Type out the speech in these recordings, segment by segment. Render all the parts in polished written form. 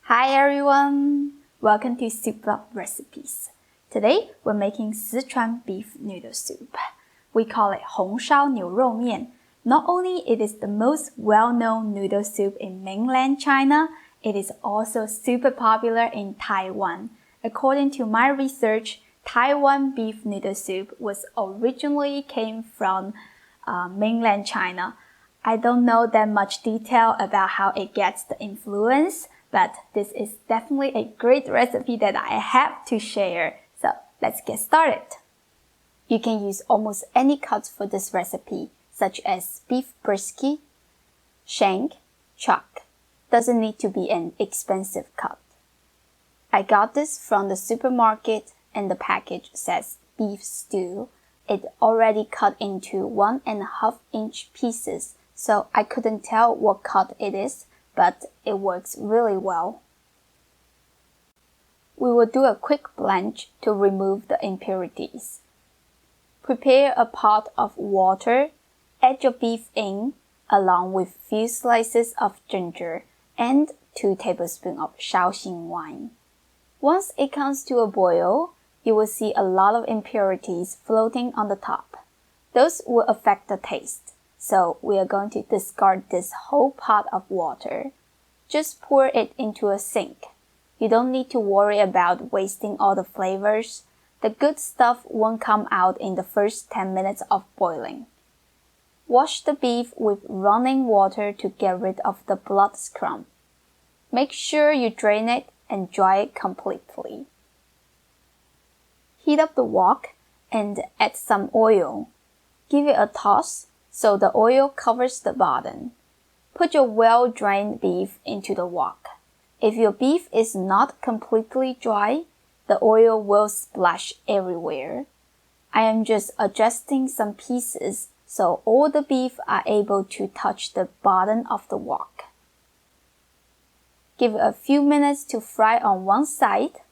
Hi everyone! Welcome to Soup Blog Recipes. Today we're making Sichuan beef noodle soup. We call it 红烧牛肉面. Not only it is the most well-known noodle soup in mainland China, it is also super popular in Taiwan. According to my research, Taiwan beef noodle soup was originally came from mainland China. I don't know that much detail about how it gets the influence, but this is definitely a great recipe that I have to share. So let's get started. You can use almost any cuts for this recipe, such as beef brisket, shank, chuck. Doesn't need to be an expensive cut. I got this from the supermarket and the package says beef stew. It already cut into 1.5 inch pieces, so I couldn't tell what cut it is, but it works really well. We will do a quick blanch to remove the impurities. Prepare a pot of water, add your beef in, along with few slices of ginger and 2 tablespoons of Shaoxing wine. Once it comes to a boil, you will see a lot of impurities floating on the top. Those will affect the taste, so we are going to discard this whole pot of water. Just pour it into a sink. You don't need to worry about wasting all the flavors. The good stuff won't come out in the first 10 minutes of boiling. Wash the beef with running water to get rid of the blood scum. Make sure you drain it and dry it completely. Heat up the wok and add some oil. Give it a toss so the oil covers the bottom. Put your well-drained beef into the wok. If your beef is not completely dry, the oil will splash everywhere. I am just adjusting some pieces so all the beef are able to touch the bottom of the wok. Give it a few minutes to fry on one side.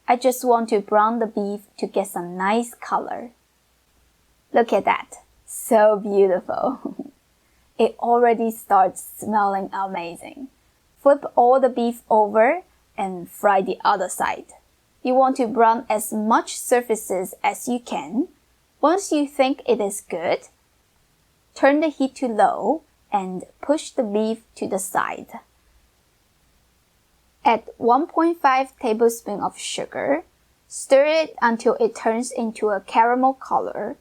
I just want to brown the beef to get some nice color. Look at that. So beautiful. It already starts smelling amazing. Flip all the beef over and fry the other side. You want to brown as much surfaces as you can. Once you think it is good, turn the heat to low and push the beef to the side. Add 1.5 tablespoons of sugar. Stir it until it turns into a caramel color.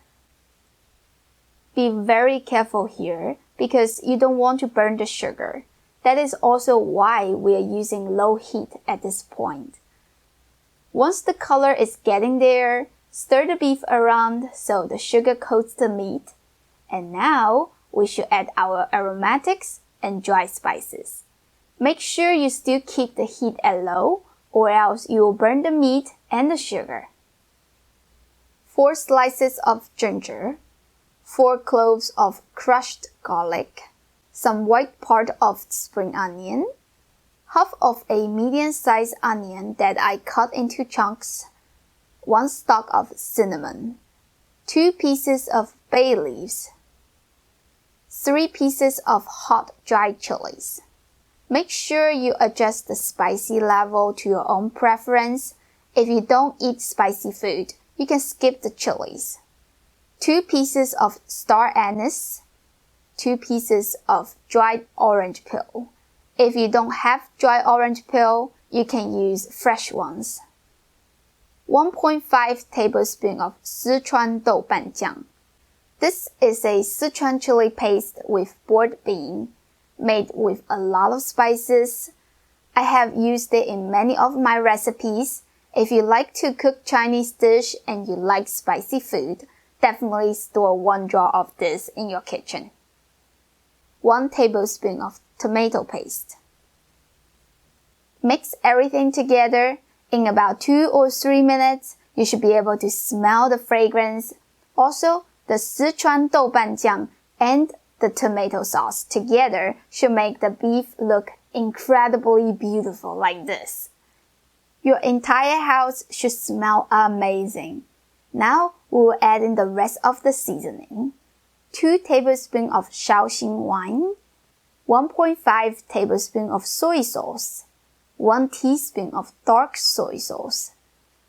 Be very careful here because you don't want to burn the sugar. That is also why we are using low heat at this point. Once the color is getting there, stir the beef around so the sugar coats the meat. And now we should add our aromatics and dry spices. Make sure you still keep the heat at low or else you will burn the meat and the sugar. 4 slices of ginger, 4 cloves of crushed garlic, some white part of spring onion, half of a medium-sized onion that I cut into chunks, 1 stalk of cinnamon, 2 pieces of bay leaves, 3 pieces of hot dried chilies. Make sure you adjust the spicy level to your own preference. If you don't eat spicy food, you can skip the chilies. 2 pieces of star anise, 2 pieces of dried orange peel. If you don't have dry orange peel, you can use fresh ones. 1.5 tablespoons of Sichuan douban jiang. This is a Sichuan chili paste with boiled bean, made with a lot of spices. I have used it in many of my recipes. If you like to cook Chinese dish and you like spicy food, definitely store 1 jar of this in your kitchen. 1 tablespoon of tomato paste. Mix everything together. In about 2 or 3 minutes, you should be able to smell the fragrance. Also, the Sichuan douban jiang and the tomato sauce together should make the beef look incredibly beautiful like this. Your entire house should smell amazing. Now we will add in the rest of the seasoning. 2 tablespoons of Shaoxing wine, 1.5 tablespoons of soy sauce, 1 teaspoon of dark soy sauce.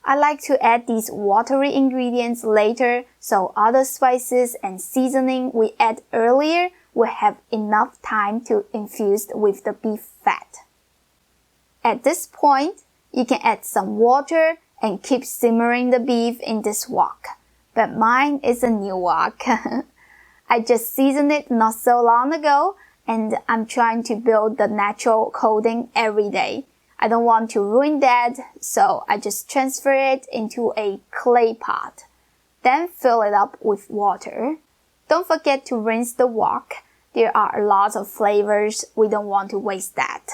I like to add these watery ingredients later so other spices and seasoning we add earlier will have enough time to infuse with the beef fat. At this point, you can add some water and keep simmering the beef in this wok. But mine is a new wok. I just seasoned it not so long ago, and I'm trying to build the natural coating every day. I don't want to ruin that, so I just transfer it into a clay pot. Then fill it up with water. Don't forget to rinse the wok. There are a lot of flavors. We don't want to waste that.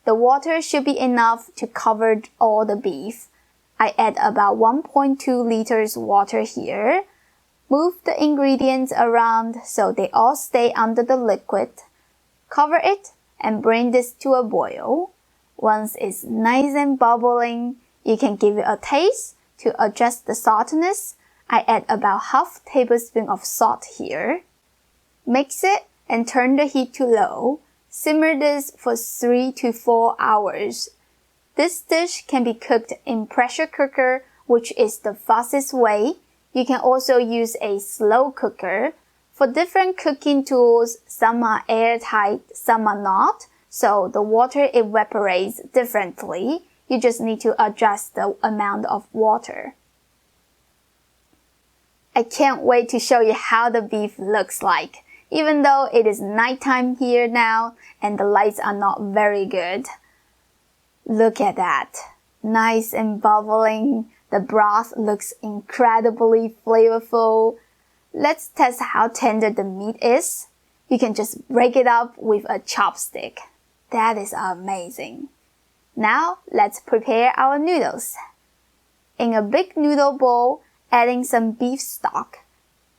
The water should be enough to cover all the beef. I add about 1.2 liters water here. Move the ingredients around so they all stay under the liquid. Cover it and bring this to a boil. Once it's nice and bubbling, you can give it a taste. To adjust the saltiness, I add about half tablespoon of salt here. Mix it and turn the heat to low. Simmer this for 3 to 4 hours. This dish can be cooked in pressure cooker, which is the fastest way. You can also use a slow cooker. For different cooking tools, some are airtight, some are not, so the water evaporates differently. You just need to adjust the amount of water. I can't wait to show you how the beef looks like, even though it is nighttime here now and the lights are not very good. Look at that. Nice and bubbling. The broth looks incredibly flavorful. Let's test how tender the meat is. You can just break it up with a chopstick. That is amazing. Now, let's prepare our noodles. In a big noodle bowl, adding some beef stock.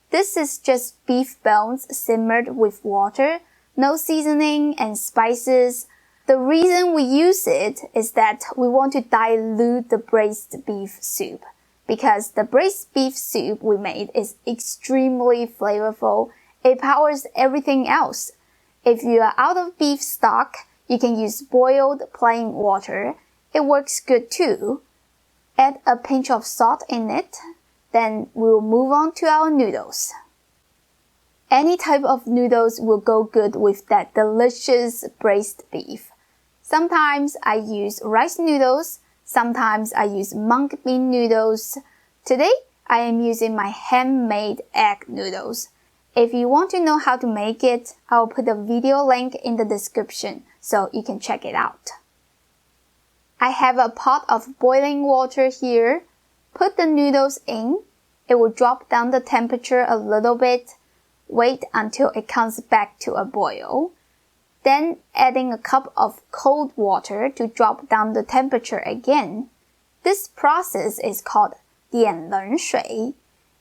This is just beef bones simmered with water, no seasoning and spices. The reason we use it is that we want to dilute the braised beef soup, because the braised beef soup we made is extremely flavorful. It powers everything else. If you are out of beef stock, you can use boiled plain water. It works good too. Add a pinch of salt in it. Then we'll move on to our noodles. Any type of noodles will go good with that delicious braised beef. Sometimes I use rice noodles. Sometimes I use mung bean noodles. Today, I am using my handmade egg noodles. If you want to know how to make it, I'll put a video link in the description so you can check it out. I have a pot of boiling water here. Put the noodles in. It will drop down the temperature a little bit. Wait until it comes back to a boil. Then adding a cup of cold water to drop down the temperature again. This process is called 点冷水.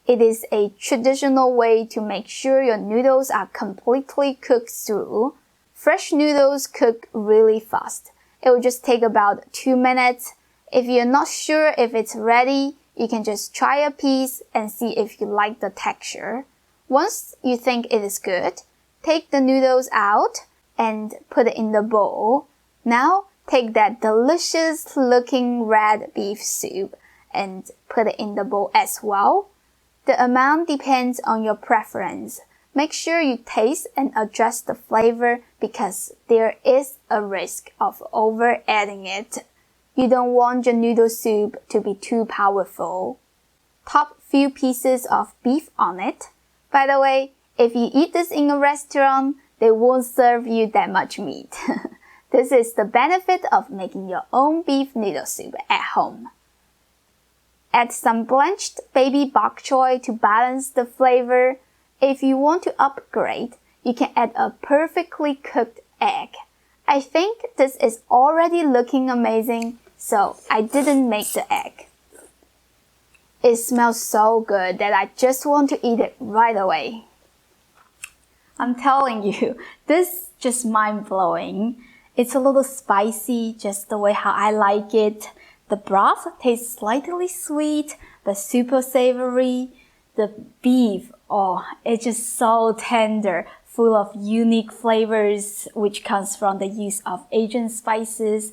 It is a traditional way to make sure your noodles are completely cooked through. Fresh noodles cook really fast. It will just take about 2 minutes. If you're not sure if it's ready, you can just try a piece and see if you like the texture. Once you think it is good, take the noodles out and put it in the bowl. Now, take that delicious looking red beef soup and put it in the bowl as well. The amount depends on your preference. Make sure you taste and adjust the flavor because there is a risk of over adding it. You don't want your noodle soup to be too powerful. Top few pieces of beef on it. By the way, if you eat this in a restaurant, they won't serve you that much meat. This is the benefit of making your own beef noodle soup at home. Add some blanched baby bok choy to balance the flavor. If you want to upgrade, you can add a perfectly cooked egg. I think this is already looking amazing, so I didn't make the egg. It smells so good that I just want to eat it right away. I'm telling you, this is just mind-blowing. It's a little spicy, just the way how I like it. The broth tastes slightly sweet, but super savory. The beef, it's just so tender, full of unique flavors, which comes from the use of Asian spices.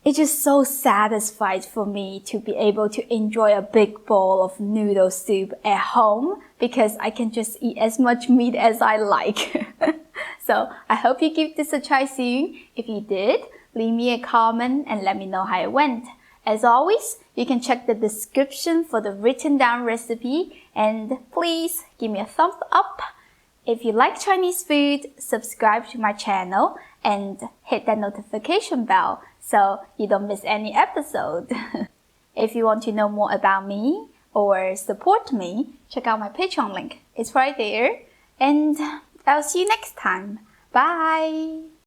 It's just so satisfied for me to be able to enjoy a big bowl of noodle soup at home because I can just eat as much meat as I like. So I hope you give this a try soon. If you did, leave me a comment and let me know how it went. As always, you can check the description for the written down recipe and please give me a thumbs up. If you like Chinese food, subscribe to my channel and hit that notification bell so you don't miss any episode. If you want to know more about me or support me, check out my Patreon link. It's right there. And I'll see you next time. Bye!